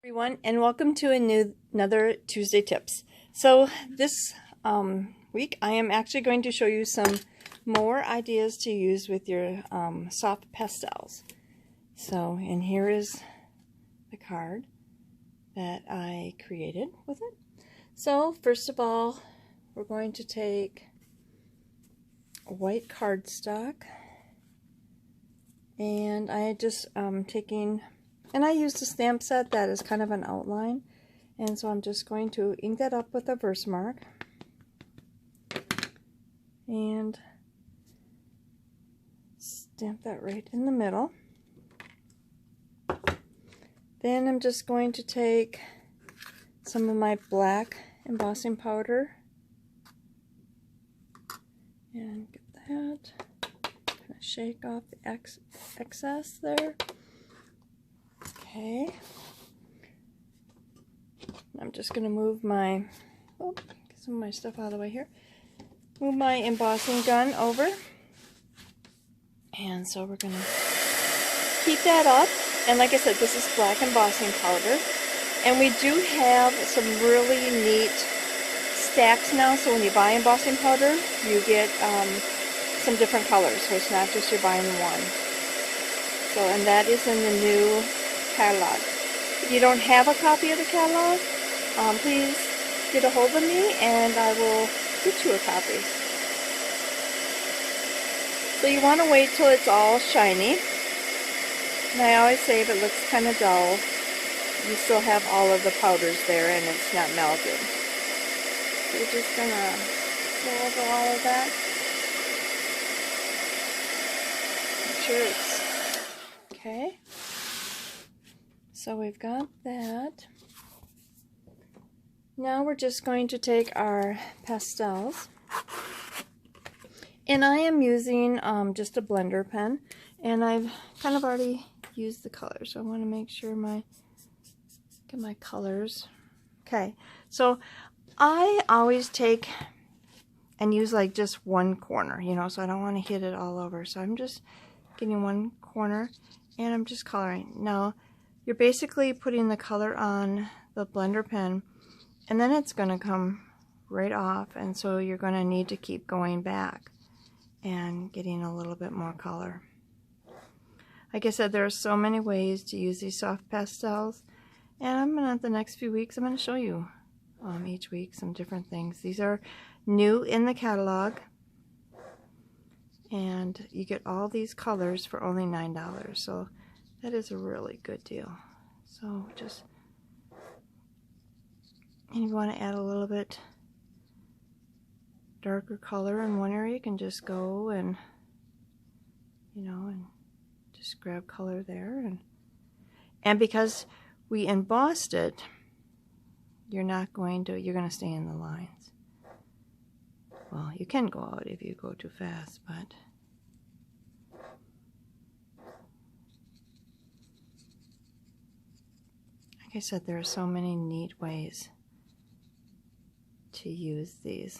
Everyone, and welcome to another Tuesday Tips. So this week I am actually going to show you some more ideas to use with your soft pastels. So, and here is the card that I created with it. So first of all, we're going to take a white cardstock, and I just and I used a stamp set that is kind of an outline, and so I'm just going to ink that up with a Versamark and stamp that right in the middle. Then I'm just going to take some of my black embossing powder and get that, kind of shake off the excess there. Okay, I'm just going to move my, get some of my stuff out of the way here. Move my embossing gun over. And so we're going to heat that up. And like I said, this is black embossing powder. And we do have some really neat stacks now. So when you buy embossing powder, you get some different colors. So it's not just you're buying one. So, and that is in the new catalog. If you don't have a copy of the catalog, please get a hold of me and I will get you a copy. So you want to wait till it's all shiny. And I always say if it looks kind of dull, you still have all of the powders there and it's not melted. So we're just going to go over all of that. Make sure it's okay. So we've got that. Now we're just going to take our pastels. And I am using just a blender pen. And I've kind of already used the color. So I want to make sure get my colors. Okay. So I always take and use like just one corner, you know, so I don't want to hit it all over. So I'm just getting one corner and I'm just coloring. Now, you're basically putting the color on the blender pen and then it's going to come right off, and so you're going to need to keep going back and getting a little bit more color. Like I said, there are so many ways to use these soft pastels, and the next few weeks I'm going to show you each week some different things. These are new in the catalog, and you get all these colors for only $9, so that is a really good deal. So just, and if you want to add a little bit darker color in one area, you can just go and, you know, and just grab color there. And because we embossed it, you're going to stay in the lines. Well, you can go out if you go too fast, but like I said, there are so many neat ways to use these.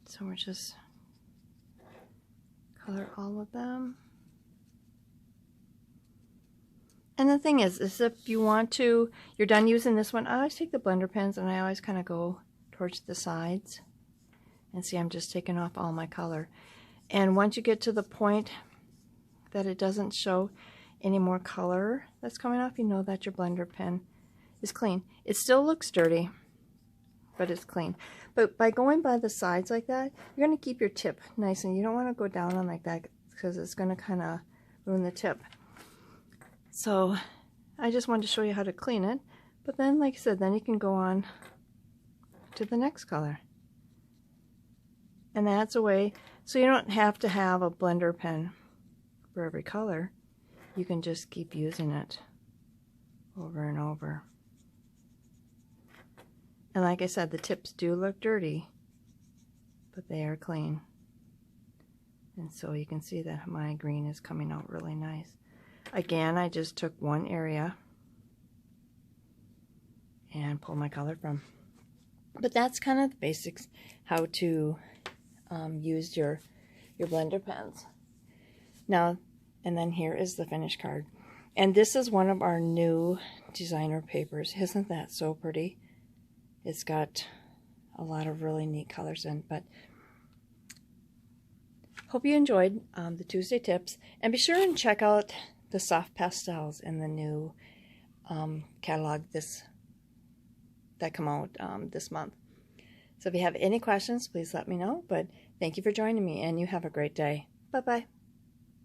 So we're just color all of them. And the thing is if you want to, you're done using this one, I always take the blender pens and I always kind of go towards the sides. And see, I'm just taking off all my color. And once you get to the point that it doesn't show any more color that's coming off, you know that your blender pen is clean. It still looks dirty, but it's clean. But by going by the sides like that, you're going to keep your tip nice, and you don't want to go down on like that because it's going to kind of ruin the tip. So I just wanted to show you how to clean it. But then, like I said, then you can go on to the next color. And that's a way, so you don't have to have a blender pen for every color. You can just keep using it over and over. And like I said, the tips do look dirty, but they are clean. And so you can see that my green is coming out really nice. Again, I just took one area and pulled my color from. But that's kind of the basics, how to use your blender pens. Now, and then here is the finished card. And this is one of our new designer papers. Isn't that so pretty? It's got a lot of really neat colors in, but hope you enjoyed the Tuesday tips. And be sure and check out the soft pastels in the new catalog that come out this month. So if you have any questions, please let me know. But thank you for joining me, and you have a great day. Bye-bye.